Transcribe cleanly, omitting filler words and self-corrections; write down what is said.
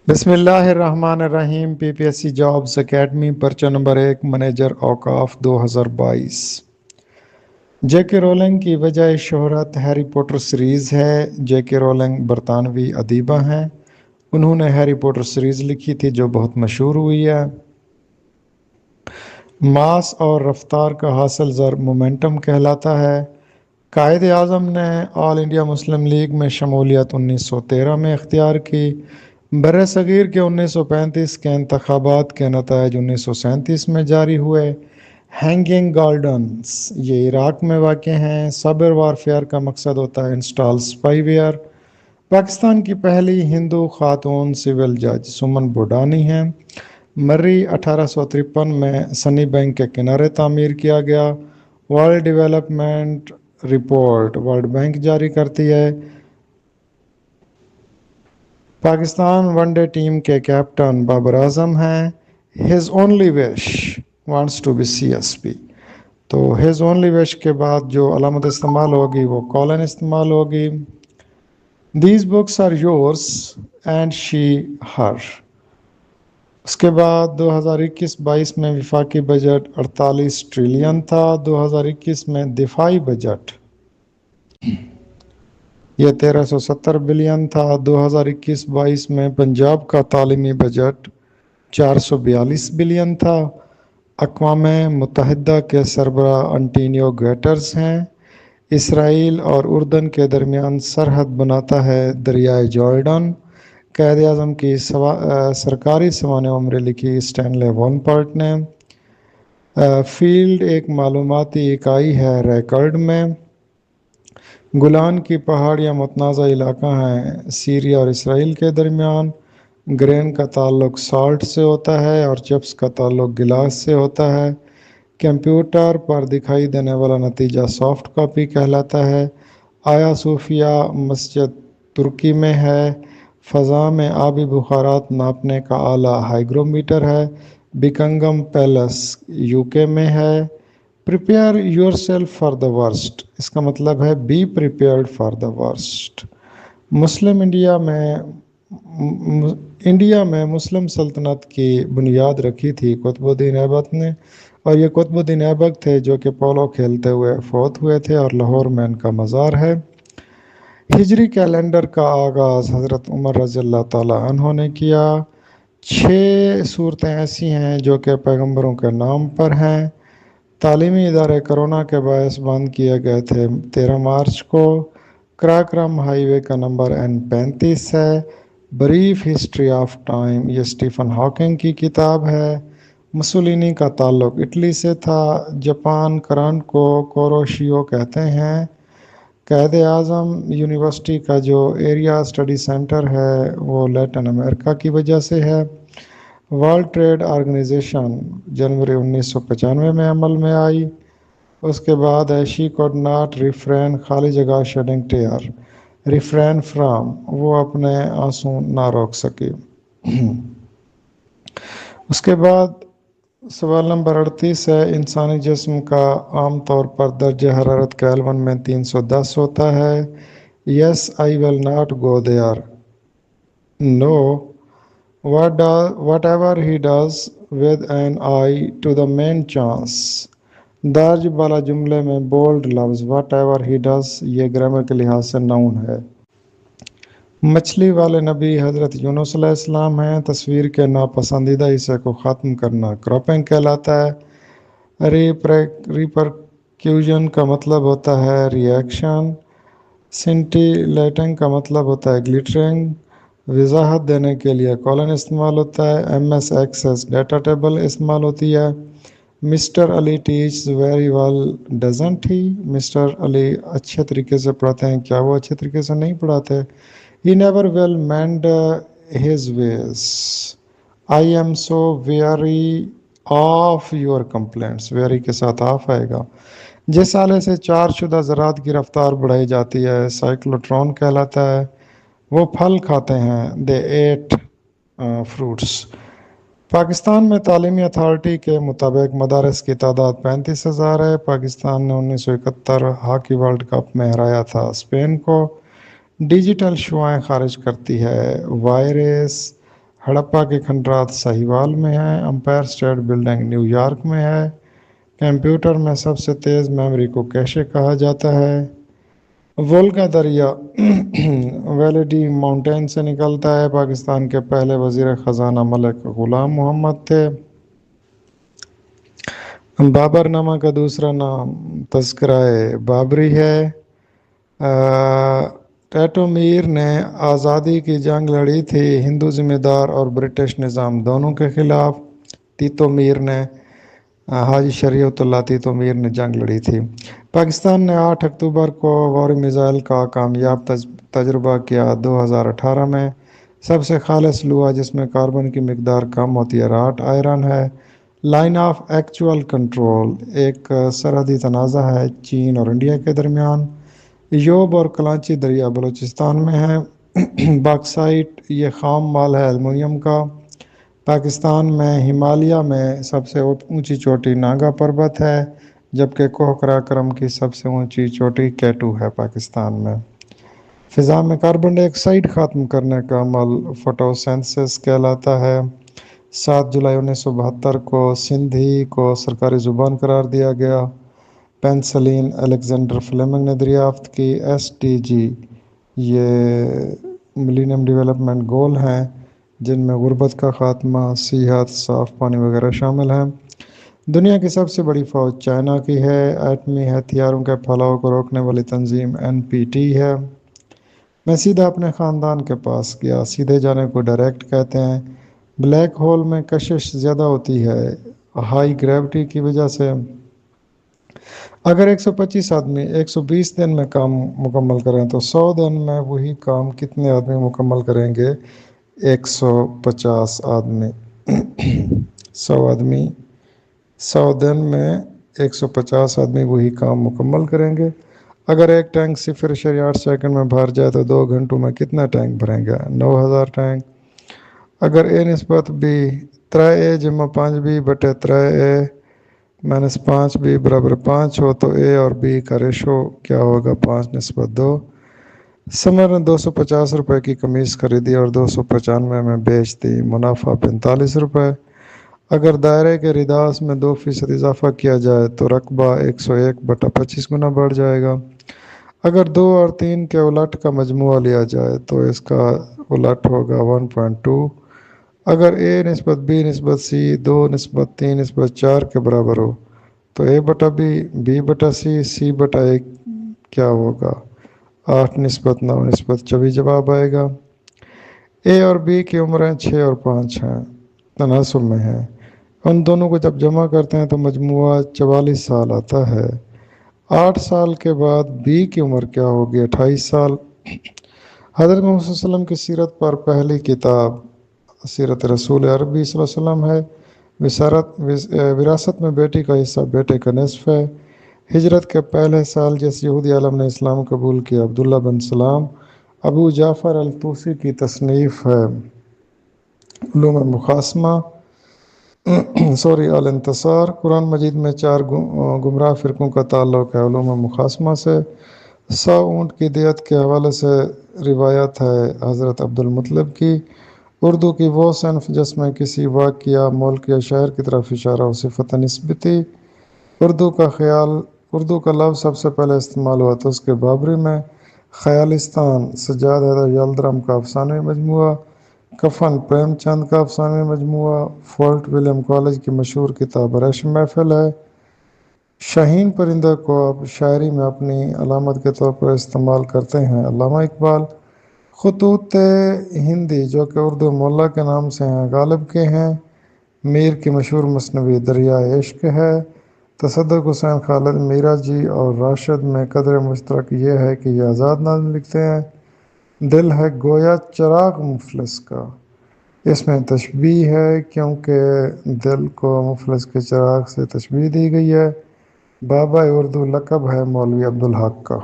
بسم اللہ الرحمن الرحیم P P S C jobs academy پرچہ نمبر 1 منیجر اوقاف 2022 جے کے رولنگ کی وجہ شہرت ہیری پوٹر سیریز ہے۔ جے کے رولنگ برطانوی ادیبہ ہیں۔ انہوں نے ہیری پوٹر سیریز لکھی تھی جو بہت مشہور ہوئی ہے۔ ماس اور رفتار کا حاصل ضرب مومنٹم کہلاتا ہے۔ قائد اعظم نے آل انڈیا مسلم لیگ میں شمولیت 1913 میں اختیار کی۔ بر صغیر کے 1935 کے انتخابات کے نتائج 1937 میں جاری ہوئے۔ ہینگنگ گارڈنز یہ عراق میں واقع ہیں۔ سائبر وارفیئر کا مقصد ہوتا ہے انسٹال سپائی ویئر۔ پاکستان کی پہلی ہندو خاتون سول جج سمن بوڈانی ہیں۔ مری 1853 میں سنی بینک کے کنارے تعمیر کیا گیا۔ World development report world bank جاری کرتی ہے۔ پاکستان ون ڈے ٹیم کے کیپٹن بابر اعظم ہیں۔ His only wish wants to be C S P, تو ہز اونلی وش کے بعد جو علامت استعمال ہوگی وہ کولن استعمال ہوگی۔ These books are yours and she her. اس کے بعد 2021-22 میں وفاقی بجٹ 48 ٹریلین تھا۔ 2021 میں دفاعی بجٹ یہ 1370 بلین تھا۔ 2021-22 میں پنجاب کا تعلیمی بجٹ 442 بلین تھا۔ اقوام متحدہ کے سربراہ انٹونیو گٹرز ہیں۔ اسرائیل اور اردن کے درمیان سرحد بناتا ہے دریائے جارڈن۔ قائد اعظم کی سرکاری سوانح عمر لکھی اسٹینلے وولپرٹ نے۔ فیلڈ ایک معلوماتی اکائی ہے ریکارڈ میں۔ گولان کی پہاڑیاں متنازع علاقہ ہیں سیریا اور اسرائیل کے درمیان۔ گرین کا تعلق سالٹ سے ہوتا ہے اور چپس کا تعلق گلاس سے ہوتا ہے۔ کمپیوٹر پر دکھائی دینے والا نتیجہ سافٹ کاپی کہلاتا ہے۔ آیا صوفیہ مسجد ترکی میں ہے۔ فضا میں آبی بخارات ناپنے کا آلہ ہائیگرومیٹر ہے۔ بکنگم پیلس یوکے میں ہے۔ Prepare yourself for the worst, اس کا مطلب ہے be prepared for the worst. مسلم انڈیا میں مسلم سلطنت کی بنیاد رکھی تھی قطب الدین ایبک نے، اور یہ قطب الدین ایبک تھے جو کہ پولو کھیلتے ہوئے فوت ہوئے تھے اور لاہور میں ان کا مزار ہے۔ ہجری کیلنڈر کا آغاز حضرت عمر رضی اللہ تعالیٰ عنہ نے کیا۔ 6 صورتیں ایسی ہیں جو کہ پیغمبروں کے نام پر ہیں۔ تعلیمی ادارے کرونا کے باعث بند کیے گئے تھے 13 مارچ کو۔ کراکرم ہائی وے کا نمبر N35 ہے۔ بریف ہسٹری آف ٹائم یہ اسٹیفن ہاکنگ کی کتاب ہے۔ مسولینی کا تعلق اٹلی سے تھا۔ جاپان کرنٹ کو کوروشیو کہتے ہیں۔ قائد اعظم یونیورسٹی کا جو ایریا اسٹڈی سینٹر ہے وہ لیٹن امریکہ کی وجہ سے ہے۔ ورلڈ ٹریڈ آرگنائزیشن جنوری 1995 میں عمل میں آئی۔ اس کے بعد ہے شی کوڈ ناٹ ریفرین خالی جگہ شیڈنگ ٹیئر ریفرین فرام، وہ اپنے آنسو نہ روک سکی۔ اس کے بعد سوال نمبر 38 ہے، انسانی جسم کا عام طور پر درجہ حرارت کیلون میں 310 ہوتا ہے۔ Yes I will not go there. No whatever he does with an eye to the main chance. درج بالا جملے میں بولڈ لفظ واٹ ایور ہی ڈز یہ گرامر کے لحاظ سے ناؤن ہے۔ مچھلی والے نبی حضرت یونس علیہ السلام ہیں۔ تصویر کے ناپسندیدہ حصے کو ختم کرنا کراپنگ کہلاتا ہے۔ ریپرکیوژن کا مطلب ہوتا ہے ری ایکشن۔ سینٹیلیٹنگ کا مطلب ہوتا ہے گلیٹرنگ۔ وضاحت دینے کے لیے کولن استعمال ہوتا ہے۔ M S Access data table استعمال ہوتی ہے۔ Mister Ali teaches very well doesn't he. Mister Ali اچھے طریقے سے پڑھاتے ہیں، کیا وہ اچھے طریقے سے نہیں پڑھاتے؟ He never will mend his ways. I am so weary of your complaints. Weary کے ساتھ آف آئے گا۔ جس آلے سے چارج شدہ ذرات کی رفتار بڑھائی جاتی ہے سائیکلوٹرون کہلاتا ہے۔ وہ پھل کھاتے ہیں they ate fruits۔ پاکستان میں تعلیمی اتھارٹی کے مطابق مدارس کی تعداد 35,000 ہے۔ پاکستان نے 1971 ہاکی ورلڈ کپ میں ہرایا تھا اسپین کو۔ ڈیجیٹل شعاعیں خارج کرتی ہے۔ وائرس ہڑپا کے کھنڈرات سہیوال میں ہیں، empire state building new York میں ہے، کمپیوٹر میں سب سے تیز میموری کو کیشے کہا جاتا ہے، وولگا دریا ویلیڈی ماؤنٹین سے نکلتا ہے، پاکستان کے پہلے وزیر خزانہ ملک غلام محمد تھے، بابر نامہ کا دوسرا نام تذکرہ بابری ہے، ٹیٹو میر نے آزادی کی جنگ لڑی تھی ہندو ذمہ دار اور برٹش نظام دونوں کے خلاف، تیتو میر نے حاجی شریعت اللہ تیتو میر نے جنگ لڑی تھی۔ پاکستان نے 8 اکتوبر کو غور میزائل کا کامیاب تجربہ کیا۔ 2018 میں سب سے خالص لوہا جس میں کاربن کی مقدار کم ہوتی ہے راٹ آئرن ہے۔ لائن آف ایکچوئل کنٹرول ایک سرحدی تنازع ہے چین اور انڈیا کے درمیان۔ یوب اور کلانچی دریا بلوچستان میں ہے۔ باکسائٹ یہ خام مال ہے ایلومینیم کا۔ پاکستان میں ہمالیہ میں سب سے اونچی چوٹی ناگا پربت ہے، جبکہ کوہ قراقرم کی سب سے اونچی چوٹی کیٹو ہے پاکستان میں۔ فضا میں کاربن ڈائی آکسائیڈ ختم کرنے کا عمل فوٹوسینتھسس کہلاتا ہے۔ 7 جولائی 1972 کو سندھی کو سرکاری زبان قرار دیا گیا۔ پینسلین الیگزینڈر فلیمنگ نے دریافت کی۔ SDG یہ ملینیم ڈیولپمنٹ گول ہیں جن میں غربت کا خاتمہ، صحت، صاف پانی وغیرہ شامل ہیں۔ دنیا کی سب سے بڑی فوج چائنا کی ہے۔ ایٹمی ہتھیاروں کے پھیلاؤ کو روکنے والی تنظیم NPT ہے۔ میں سیدھا اپنے خاندان کے پاس گیا۔ سیدھے جانے کو ڈائریکٹ کہتے ہیں۔ بلیک ہول میں کشش زیادہ ہوتی ہے ہائی گریوٹی کی وجہ سے۔ اگر 125 آدمی 120 دن میں کام مکمل کریں تو 100 دن میں وہی کام کتنے آدمی مکمل کریں گے؟ 150 آدمی 100 دن میں 150 آدمی وہی کام مکمل کریں گے۔ اگر ایک ٹینک 0.8 سیکنڈ میں بھر جائے تو 2 گھنٹوں میں کتنا ٹینک بھریں گے؟ 9000 ٹینک۔ اگر A نسبت B 3A = 5B بٹے 3A - 5B برابر 5 ہو تو A اور B کا ریشو کیا ہوگا؟ 5:2۔ سمر نے 250 روپے کی قمیص خریدی اور 295 میں بیچ دی، منافع 45 روپے۔ اگر دائرے کے رداس میں 2% اضافہ کیا جائے تو رقبہ 101/25 گنا بڑھ جائے گا۔ اگر 2 اور 3 کے الٹ کا مجموعہ لیا جائے تو اس کا الٹ ہوگا 1.2۔ اگر A نسبت B نسبت C 2:3:4 کے برابر ہو تو A/B B/C C/A کیا ہوگا؟ 8:9:24 جواب آئے گا۔ A اور B کی عمریں 6 اور 5 ہیں، تناسب میں ہیں۔ ان دونوں کو جب جمع کرتے ہیں تو مجموعہ 44 سال آتا ہے۔ 8 سال کے بعد B کی عمر کیا ہوگی؟ 28 سال۔ حضرت محمد صلی اللہ علیہ وسلم کی سیرت پر پہلی کتاب سیرت رسول عربی صلی اللہ علیہ وسلم ہے۔ وراثت میں بیٹی کا حصہ بیٹے کا نصف ہے۔ ہجرت کے پہلے سال جس یہودی عالم نے اسلام قبول کیا عبداللہ بن سلام، ابو جعفر الطوسی کی تصنیف ہے۔ علوم مقاسمہ الانتصار قرآن مجید میں 4 گمراہ فرقوں کا تعلق ہے علوم مقاسمہ سے۔ 100 اونٹ کی دیت کے حوالے سے روایت ہے حضرت عبدالمطلب کی۔ اردو کی وہ صنف جس میں کسی واقعہ، ملک یا شہر کی طرف اشارہ ہو صفت نسبتی۔ اردو کا لفظ سب سے پہلے استعمال ہوا تو اس کے بابری میں۔ خیالستان سجاد حیدر یلدرم کا افسانوی مجموعہ۔ کفن پریم چند کا افسانوی مجموعہ۔ فورٹ ولیم کالج کی مشہور کتاب ریشم محفل ہے۔ شاہین پرندہ کو اب شاعری میں اپنی علامت کے طور پر استعمال کرتے ہیں علامہ اقبال۔ خطوط ہندی جو کہ اردو مولا کے نام سے ہیں غالب کے ہیں۔ میر کی مشہور مثنوی دریائے عشق ہے۔ تصدق حسین خالد میرا جی اور راشد میں قدر مشترک یہ ہے کہ یہ آزاد نظم لکھتے ہیں۔ دل ہے گویا چراغ مفلس کا، اس میں تشبیہ ہے کیونکہ دل کو مفلس کے چراغ سے تشبیہ دی گئی ہے۔ بابا اردو لقب ہے مولوی عبدالحق کا۔